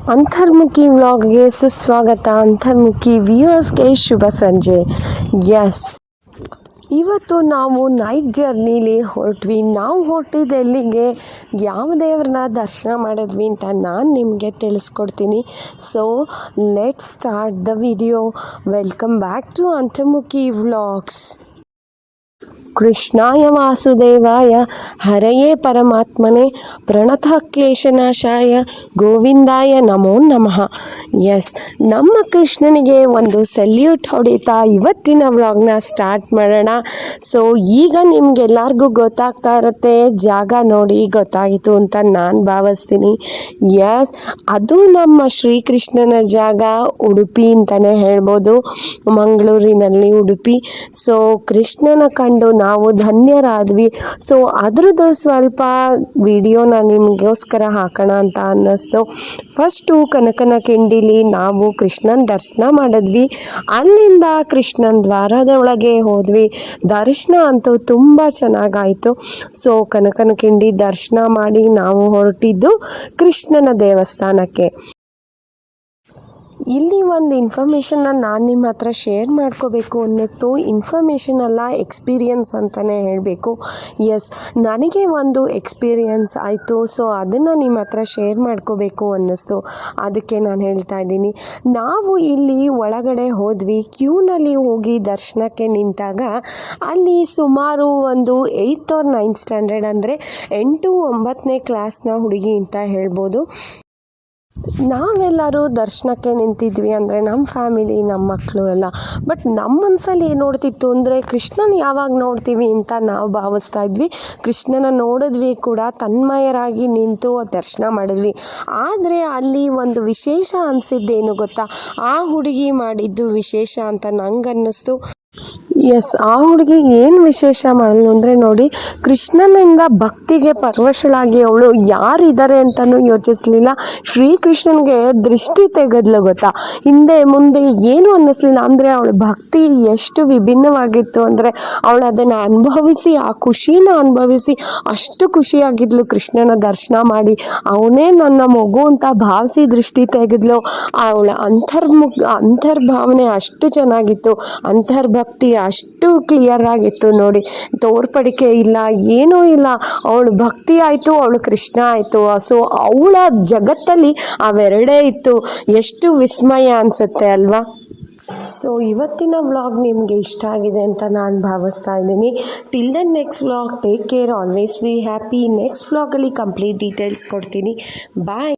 ಅಂತರ್ಮುಖಿ ವ್ಲಾಗ್ಗೆ ಸುಸ್ವಾಗತ. ಅಂತರ್ಮುಖಿ ವ್ಯೂವರ್ಸ್ಗೆ ಶುಭ ಸಂಜೆ. ಎಸ್, ಇವತ್ತು ನಾವು ನೈಟ್ ಜರ್ನಿಲಿ ಹೊರಟ್ವಿ. ನಾವು ಹೊರಟಿದ್ದು ಎಲ್ಲಿಗೆ, ಯಾವ ದೇವ್ರನ್ನ ದರ್ಶನ ಮಾಡಿದ್ವಿ ಅಂತ ನಾನು ನಿಮಗೆ ತಿಳಿಸ್ಕೊಡ್ತೀನಿ. So let start the video. Welcome back to Antarmukhi vlogs. ಕೃಷ್ಣಾಯ ವಾಸುದೇವಾಯ ಹರಯೇ ಪರಮಾತ್ಮನೆ ಪ್ರಣತಕ್ಲೇಶನಾಶಾಯ ಗೋವಿಂದಾಯ ನಮೋ ನಮಃ. ಎಸ್, ನಮ್ಮ ಕೃಷ್ಣನಿಗೆ ಒಂದು ಸಲ್ಯೂಟ್ ಹೊಡಿತಾ ಇವತ್ತಿನ ವ್ಲಾಗ್ನ ಸ್ಟಾರ್ಟ್ ಮಾಡೋಣ. ಸೊ ಈಗ ನಿಮ್ಗೆಲ್ಲರಿಗೂ ಗೊತ್ತಾಗ್ತಾ ಇರುತ್ತೆ, ಜಾಗ ನೋಡಿ ಗೊತ್ತಾಯಿತು ಅಂತ ನಾನು ಭಾವಿಸ್ತೀನಿ. ಎಸ್, ಅದು ನಮ್ಮ ಶ್ರೀಕೃಷ್ಣನ ಜಾಗ, ಉಡುಪಿ ಅಂತಲೇ ಹೇಳ್ಬೋದು, ಮಂಗಳೂರಿನಲ್ಲಿ ಉಡುಪಿ. ಸೊ ಕೃಷ್ಣನ ಕಂಡು ನಾವು ಧನ್ಯರಾದ್ವಿ. ಸೊ ಅದ್ರದ್ದು ಸ್ವಲ್ಪ ವಿಡಿಯೋನ ನಿಮಗೋಸ್ಕರ ಹಾಕೋಣ ಅಂತ ಅನ್ನಿಸ್ತು. ಫಸ್ಟು ಕನಕನ ಕಿಂಡಿಲಿ ನಾವು ಕೃಷ್ಣನ ದರ್ಶನ ಮಾಡಿದ್ವಿ. ಅಲ್ಲಿಂದ ಕೃಷ್ಣನ ದ್ವಾರದ ಒಳಗೆ ಹೋದ್ವಿ. ದರ್ಶನ ಅಂತೂ ತುಂಬ ಚೆನ್ನಾಗಾಯಿತು. ಸೊ ಕನಕನ ಕಿಂಡಿ ದರ್ಶನ ಮಾಡಿ ನಾವು ಹೊರಟಿದ್ದು ಕೃಷ್ಣನ ದೇವಸ್ಥಾನಕ್ಕೆ. ಇಲ್ಲಿ ಒಂದು ಇನ್ಫಾರ್ಮೇಷನ್ನ ನಾನು ನಿಮ್ಮ ಹತ್ರ ಶೇರ್ ಮಾಡ್ಕೋಬೇಕು ಅನ್ನಿಸ್ತು. ಇನ್ಫಾರ್ಮೇಷನ್ ಅಲ್ಲ, ಎಕ್ಸ್ಪೀರಿಯನ್ಸ್ ಅಂತಲೇ ಹೇಳಬೇಕು. ಎಸ್, ನನಗೆ ಒಂದು ಎಕ್ಸ್ಪೀರಿಯನ್ಸ್ ಆಯಿತು. ಸೊ ಅದನ್ನು ನಿಮ್ಮ ಹತ್ರ ಶೇರ್ ಮಾಡ್ಕೋಬೇಕು ಅನ್ನಿಸ್ತು, ಅದಕ್ಕೆ ನಾನು ಹೇಳ್ತಾ ಇದ್ದೀನಿ. ನಾವು ಇಲ್ಲಿ ಒಳಗಡೆ ಹೋದ್ವಿ. ಕ್ಯೂನಲ್ಲಿ ಹೋಗಿ ದರ್ಶನಕ್ಕೆ ನಿಂತಾಗ ಅಲ್ಲಿ ಸುಮಾರು ಒಂದು 8th or 9th ಸ್ಟ್ಯಾಂಡರ್ಡ್ ಅಂದರೆ 8-9ನೇ ಕ್ಲಾಸ್ನ ಹುಡುಗಿ ಅಂತ ಹೇಳ್ಬೋದು. ನಾವೆಲ್ಲರೂ ದರ್ಶನಕ್ಕೆ ನಿಂತಿದ್ವಿ ಅಂದರೆ ನಮ್ಮ ಫ್ಯಾಮಿಲಿ, ನಮ್ಮ ಮಕ್ಕಳು ಎಲ್ಲ. ಬಟ್ ನಮ್ಮ ಮನಸ್ಸಲ್ಲಿ ಏನು ನೋಡ್ತಿತ್ತು ಅಂದರೆ, ಕೃಷ್ಣನ ಯಾವಾಗ ನೋಡ್ತೀವಿ ಅಂತ ನಾವು ಭಾವಿಸ್ತಾ ಇದ್ವಿ. ಕೃಷ್ಣನ ನೋಡಿದ್ವಿ ಕೂಡ, ತನ್ಮಯರಾಗಿ ನಿಂತು ದರ್ಶನ ಮಾಡಿದ್ವಿ. ಆದರೆ ಅಲ್ಲಿ ಒಂದು ವಿಶೇಷ ಅನಿಸಿದ್ದೇನು ಗೊತ್ತಾ, ಆ ಹುಡುಗಿ ಮಾಡಿದ್ದು ವಿಶೇಷ ಅಂತ ನಂಗೆ ಅನ್ನಿಸ್ತು. ಎಸ್, ಆ ಹುಡುಗಿ ಏನು ವಿಶೇಷ ಮಾಡಲು ಅಂದರೆ ನೋಡಿ, ಕೃಷ್ಣನಿಂದ ಭಕ್ತಿಗೆ ಪರವಶಳಾಗಿ ಅವಳು ಯಾರಿದ್ದಾರೆ ಅಂತಲೂ ಯೋಚಿಸಲಿಲ್ಲ. ಶ್ರೀಕೃಷ್ಣನಿಗೆ ದೃಷ್ಟಿ ತೆಗೆದ್ಲು ಗೊತ್ತಾ, ಹಿಂದೆ ಮುಂದೆ ಏನು ಅನ್ನಿಸ್ಲಿಲ್ಲ. ಅಂದರೆ ಅವಳ ಭಕ್ತಿ ಎಷ್ಟು ವಿಭಿನ್ನವಾಗಿತ್ತು ಅಂದರೆ, ಅವಳು ಅದನ್ನು ಅನುಭವಿಸಿ, ಆ ಖುಷಿನ ಅನುಭವಿಸಿ ಅಷ್ಟು ಖುಷಿಯಾಗಿದ್ಲು ಕೃಷ್ಣನ ದರ್ಶನ ಮಾಡಿ. ಅವನೇ ನನ್ನ ಮಗು ಅಂತ ಭಾವಿಸಿ ದೃಷ್ಟಿ ತೆಗೆದ್ಲು. ಅವಳ ಅಂತರ್ಭಾವನೆ ಅಷ್ಟು ಚೆನ್ನಾಗಿತ್ತು, ಅಂತರ್ಭಕ್ತಿ ಅಷ್ಟು ಕ್ಲಿಯರ್ ಆಗಿತ್ತು ನೋಡಿ. ತೋರ್ಪಡಿಕೆ ಇಲ್ಲ, ಏನೂ ಇಲ್ಲ. ಅವಳು ಭಕ್ತಿ ಆಯಿತು, ಅವಳು ಕೃಷ್ಣ ಆಯಿತು. ಸೊ ಅವಳ ಜಗತ್ತಲ್ಲಿ ಅವೆರಡೇ ಇತ್ತು. ಎಷ್ಟು ವಿಸ್ಮಯ ಅನಿಸುತ್ತೆ ಅಲ್ವಾ. ಸೊ ಇವತ್ತಿನ ವ್ಲಾಗ್ ನಿಮಗೆ ಇಷ್ಟ ಆಗಿದೆ ಅಂತ ನಾನು ಭಾವಿಸ್ತಾ ಇದ್ದೀನಿ. Till then next vlog, take care, always be happy. Next ವ್ಲಾಗಲ್ಲಿ ಕಂಪ್ಲೀಟ್ ಡೀಟೇಲ್ಸ್ ಕೊಡ್ತೀನಿ. ಬಾಯ್.